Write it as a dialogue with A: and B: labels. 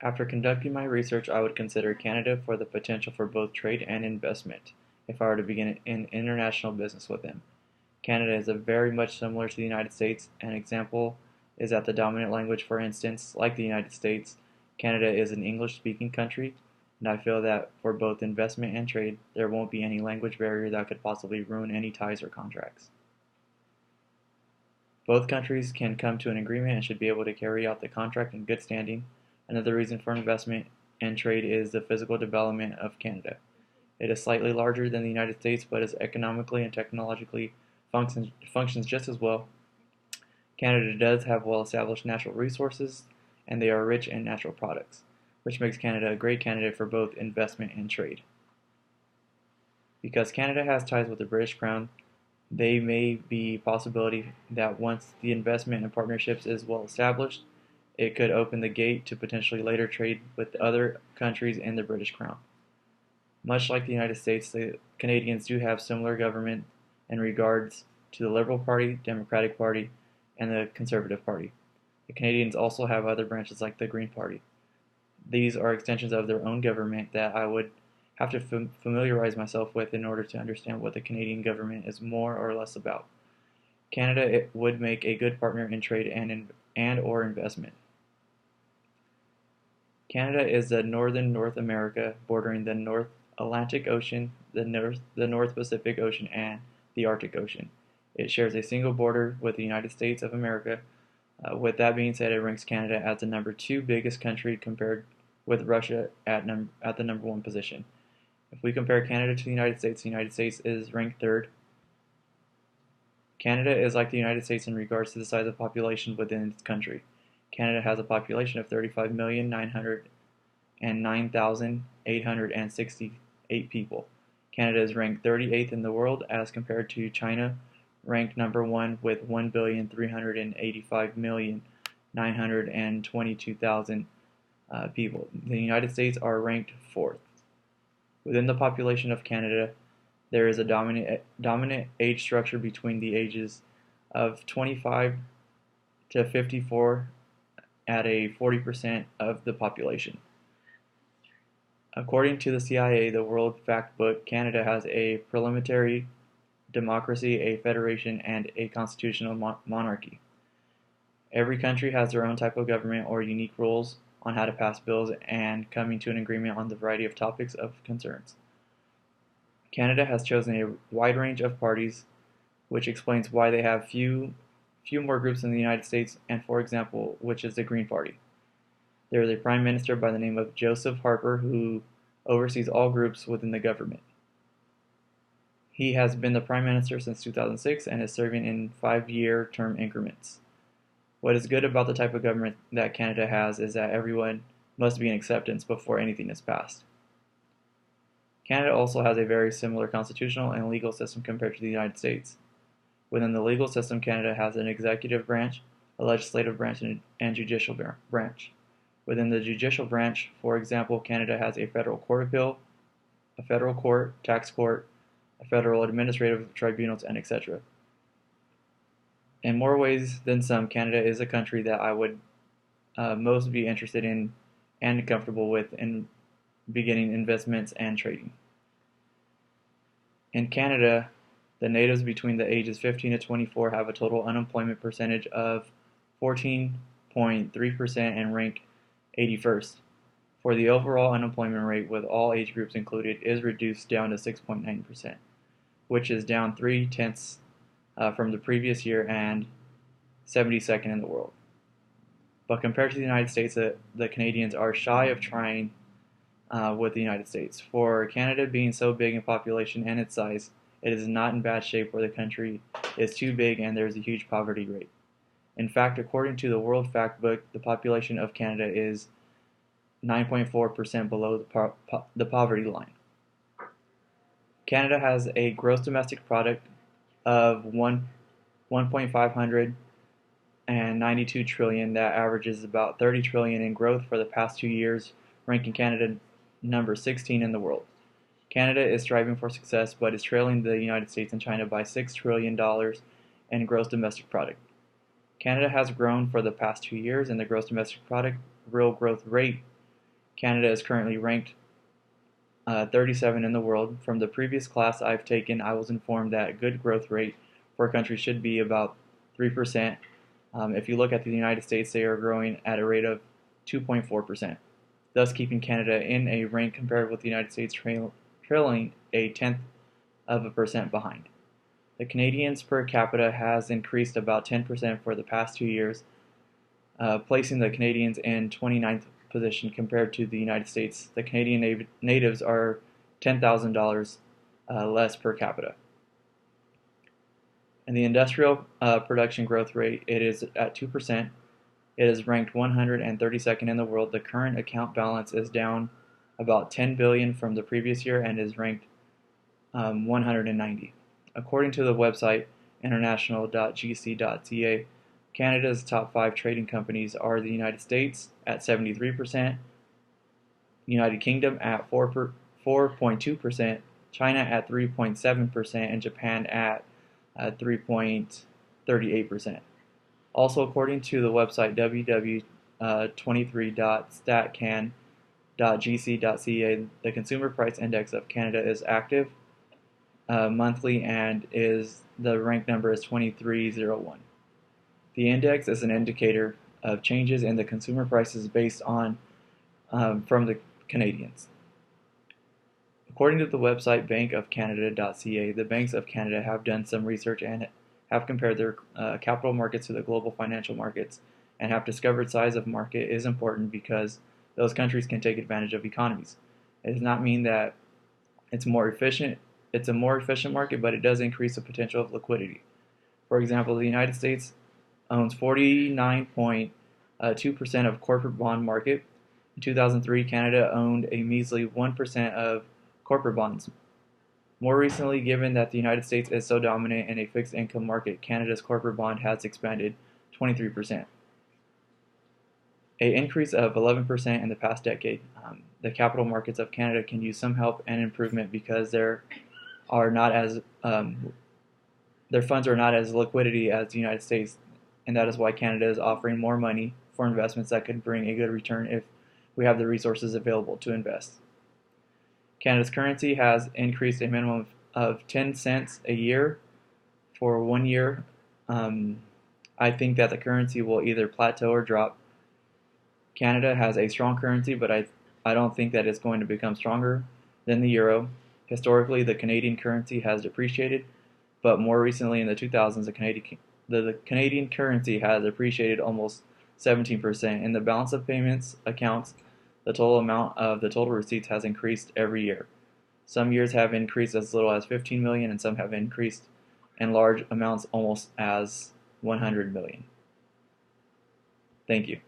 A: After conducting my research, I would consider Canada for the potential for both trade and investment if I were to begin an international business with them. Canada is very much similar to the United States. An example is that the dominant language, for instance, like the United States, Canada is an English-speaking country, and I feel that for both investment and trade, there won't be any language barrier that could possibly ruin any ties or contracts. Both countries can come to an agreement and should be able to carry out the contract in good standing. Another reason for investment and trade is the physical development of Canada. It is slightly larger than the United States, but is economically and technologically functions just as well. Canada does have well-established natural resources, and they are rich in natural products, which makes Canada a great candidate for both investment and trade. Because Canada has ties with the British Crown, there may be a possibility that once the investment and partnerships is well established, it could open the gate to potentially later trade with other countries in the British Crown. Much like the United States, the Canadians do have similar government in regards to the Liberal Party, Democratic Party, and the Conservative Party. The Canadians also have other branches like the Green Party. These are extensions of their own government that I would have to familiarize myself with in order to understand what the Canadian government is more or less about. Canada would make a good partner in trade and or investment. Canada is the northern North America, bordering the North Atlantic Ocean, the North Pacific Ocean, and the Arctic Ocean. It shares a single border with the United States of America. With that being said, it ranks Canada as the number 2 biggest country compared with Russia at the number 1 position. If we compare Canada to the United States is ranked 3rd. Canada is like the United States in regards to the size of population within its country. Canada has a population of 35,909,868 people. Canada is ranked 38th in the world as compared to China, ranked number 1 with 1,385,922,000 people. The United States are ranked 4th. Within the population of Canada, there is a dominant age structure between the ages of 25 to 54 at a 40% of the population. According to the CIA, the World Factbook, Canada has a parliamentary democracy, a federation, and a constitutional monarchy. Every country has their own type of government or unique rules on how to pass bills and coming to an agreement on the variety of topics of concerns. Canada has chosen a wide range of parties, which explains why they have few more groups than the United States, and for example, which is the Green Party. There is a Prime Minister by the name of Joseph Harper who oversees all groups within the government. He has been the Prime Minister since 2006 and is serving in 5-year term increments. What is good about the type of government that Canada has is that everyone must be in acceptance before anything is passed. Canada also has a very similar constitutional and legal system compared to the United States. Within the legal system, Canada has an executive branch, a legislative branch, and judicial branch. Within the judicial branch, for example, Canada has a federal court of appeal, a federal court, tax court, a federal administrative tribunals, and etc. In more ways than some, Canada is a country that I would most be interested in and comfortable with in beginning investments and trading. In Canada, the natives between the ages 15 to 24 have a total unemployment percentage of 14.3% and rank 81st. For the overall unemployment rate with all age groups included is reduced down to 6.9%, which is down 0.3 from the previous year and 72nd in the world. But compared to the United States, the Canadians are shy of trying with the United States. For Canada being so big in population and its size, it is not in bad shape where the country is too big and there is a huge poverty rate. In fact, according to the World Factbook, the population of Canada is 9.4% below the poverty line. Canada has a gross domestic product of 1.592 trillion that averages about 30 trillion in growth for the past 2 years, ranking Canada number 16 in the world. Canada is striving for success, but is trailing the United States and China by $6 trillion in gross domestic product. Canada has grown for the past 2 years, and the gross domestic product real growth rate Canada is currently ranked 37 in the world. From the previous class I've taken, I was informed that a good growth rate for a country should be about 3%. If you look at the United States, they are growing at a rate of 2.4%, thus keeping Canada in a rank compared with the United States trailing a tenth of a percent behind. The Canadians per capita has increased about 10% for the past 2 years, placing the Canadians in 29th position compared to the United States. The Canadian natives are $10,000 less per capita. And the industrial production growth rate, it is at 2%. It is ranked 132nd in the world. The current account balance is down about 10 billion from the previous year and is ranked 190. According to the website international.gc.ca, Canada's top 5 trading companies are the United States at 73%, United Kingdom at 4.2%, China at 3.7%, and Japan at 3.38%. Also, according to the website www.23.statcan.gc.ca, the Consumer Price Index of Canada is active monthly and the rank number is 2301. The index is an indicator of changes in the consumer prices based on from the Canadians. According to the website bankofcanada.ca, the banks of Canada have done some research and have compared their capital markets to the global financial markets and have discovered size of market is important because those countries can take advantage of economies. It does not mean that it's a more efficient market, but it does increase the potential of liquidity. For example, the United States owns 49.2% of corporate bond market. In 2003, Canada owned a measly 1% of corporate bonds. More recently, given that the United States is so dominant in a fixed income market, Canada's corporate bond has expanded 23%, an increase of 11% in the past decade. The capital markets of Canada can use some help and improvement because their funds are not as liquidity as the United States, and that is why Canada is offering more money for investments that could bring a good return if we have the resources available to invest. Canada's currency has increased a minimum of 10 cents a year for 1 year. I think that the currency will either plateau or drop. Canada has a strong currency, but I don't think that it's going to become stronger than the euro. Historically, the Canadian currency has depreciated, but more recently in the 2000s, the Canadian currency has appreciated almost 17%. In the balance of payments accounts, the total amount of the total receipts has increased every year. Some years have increased as little as 15 million, and some have increased in large amounts almost as 100 million. Thank you.